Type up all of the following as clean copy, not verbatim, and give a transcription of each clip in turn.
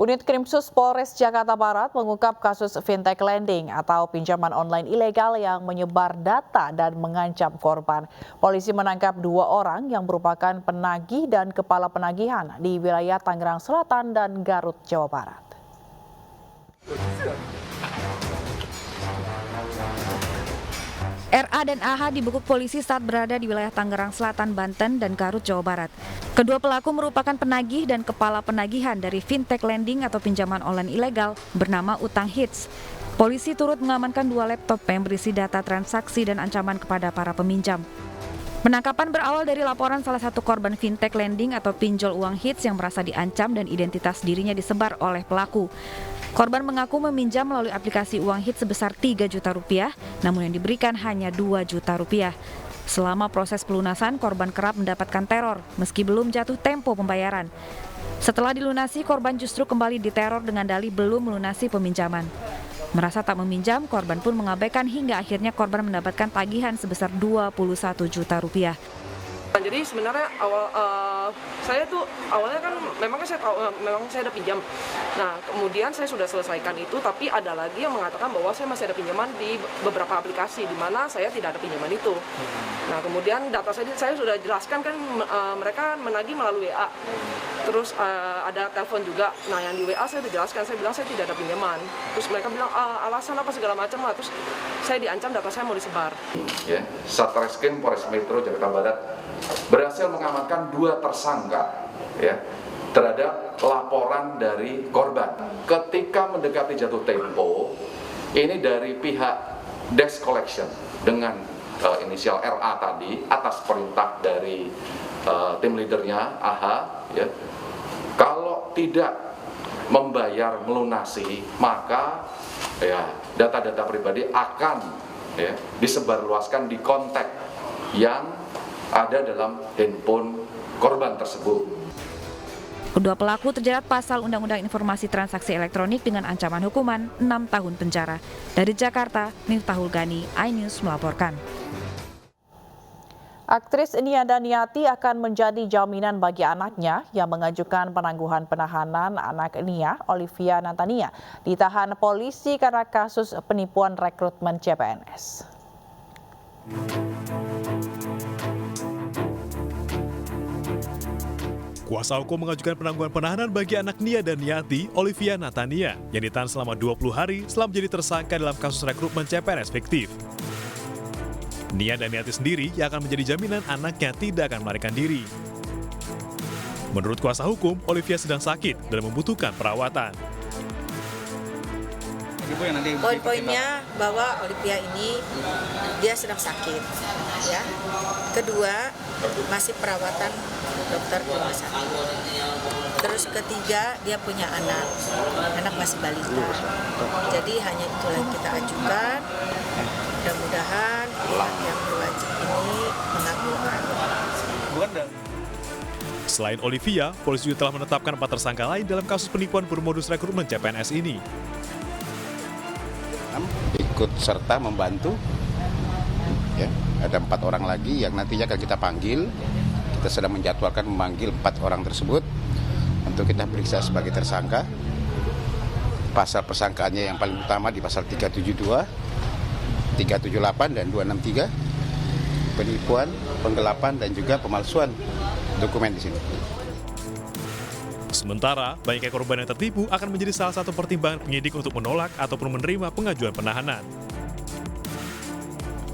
Unit Krimsus Polres Jakarta Barat mengungkap kasus fintech lending atau pinjaman online ilegal yang menyebar data dan mengancam korban. Polisi menangkap 2 orang yang merupakan penagih dan kepala penagihan di wilayah Tangerang Selatan dan Garut, Jawa Barat. RA dan AH dibekuk polisi saat berada di wilayah Tangerang Selatan, Banten, dan Garut, Jawa Barat. Kedua pelaku merupakan penagih dan kepala penagihan dari fintech lending atau pinjaman online ilegal bernama Utang Hits. Polisi turut mengamankan 2 laptop yang berisi data transaksi dan ancaman kepada para peminjam. Penangkapan berawal dari laporan salah satu korban fintech lending atau pinjol uang hits yang merasa diancam dan identitas dirinya disebar oleh pelaku. Korban mengaku meminjam melalui aplikasi uang hits sebesar 3 juta rupiah, namun yang diberikan hanya 2 juta rupiah. Selama proses pelunasan, korban kerap mendapatkan teror, meski belum jatuh tempo pembayaran. Setelah dilunasi, korban justru kembali diteror dengan dalih belum melunasi peminjaman. Merasa tak meminjam, korban pun mengabaikan hingga akhirnya korban mendapatkan tagihan sebesar 21 juta rupiah. Jadi sebenarnya saya tuh awalnya kan memang saya ada pinjam. Nah, kemudian saya sudah selesaikan itu, tapi ada lagi yang mengatakan bahwa saya masih ada pinjaman di beberapa aplikasi di mana saya tidak ada pinjaman itu. Nah, kemudian data saya sudah jelaskan kan, mereka menagih melalui WA. Terus ada telepon juga. Nah, yang di WA saya dijelaskan, saya bilang saya tidak ada pinjaman. Terus mereka bilang alasan apa segala macam lah. Terus saya diancam data saya mau disebar. Ya, Satreskrim Polres Metro Jakarta Barat berhasil mengamankan 2 tersangka ya terhadap laporan dari korban. Ketika mendekati jatuh tempo, ini dari pihak Desk Collection dengan inisial RA tadi atas perintah dari tim leadernya AH ya. Kalau tidak membayar melunasi, maka ya data-data pribadi akan ya disebarluaskan di kontak yang ada dalam handphone korban tersebut. Kedua pelaku terjerat pasal Undang-Undang Informasi Transaksi Elektronik dengan ancaman hukuman 6 tahun penjara. Dari Jakarta, Miftahul Gani, iNews melaporkan. Aktris Nia Daniati akan menjadi jaminan bagi anaknya yang mengajukan penangguhan penahanan. Anak Nia, Olivia Natania, ditahan polisi karena kasus penipuan rekrutmen CPNS. Kuasa hukum mengajukan penangguhan penahanan bagi anak Nia Daniati, Olivia Natania, yang ditahan selama 20 hari setelah menjadi tersangka dalam kasus rekrutmen CPNS fiktif. Nia Daniati sendiri yang akan menjadi jaminan anaknya tidak akan melarikan diri. Menurut kuasa hukum, Olivia sedang sakit dan membutuhkan perawatan. Poin-poinnya bahwa Olivia ini dia sedang sakit, ya. Kedua, masih perawatan dokter di rumah sakit. Terus ketiga, dia punya anak masih balita. Jadi hanya itulah yang kita ajukan. Mudah-mudahan pihak yang berwajib ini mengabulkan. Selain Olivia, polisi juga telah menetapkan 4 tersangka lain dalam kasus penipuan bermodus rekrutmen CPNS ini. Ikut serta membantu, ya, ada 4 orang lagi yang nantinya akan kita panggil. Kita sedang menjadwalkan memanggil 4 orang tersebut untuk kita periksa sebagai tersangka. Pasal persangkaannya yang paling utama di pasal 372, 378 dan 263, penipuan, penggelapan dan juga pemalsuan dokumen di sini. Sementara, banyaknya korban yang tertipu akan menjadi salah satu pertimbangan penyidik untuk menolak ataupun menerima pengajuan penahanan.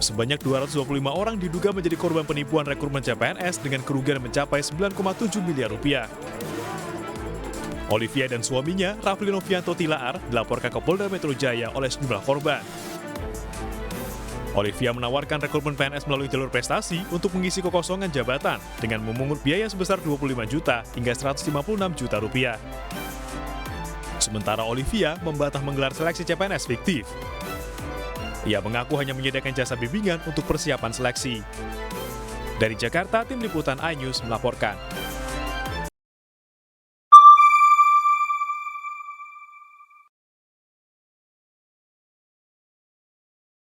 Sebanyak 225 orang diduga menjadi korban penipuan rekrutmen CPNS dengan kerugian mencapai 9,7 miliar rupiah. Olivia dan suaminya, Rafli Novianto Tilaar, dilaporkan ke Polda Metro Jaya oleh sejumlah korban. Olivia menawarkan rekrutmen PNS melalui jalur prestasi untuk mengisi kekosongan jabatan dengan memungut biaya sebesar 25 juta hingga 156 juta rupiah. Sementara Olivia membantah menggelar seleksi CPNS fiktif. Ia mengaku hanya menyediakan jasa bimbingan untuk persiapan seleksi. Dari Jakarta, tim liputan iNews melaporkan.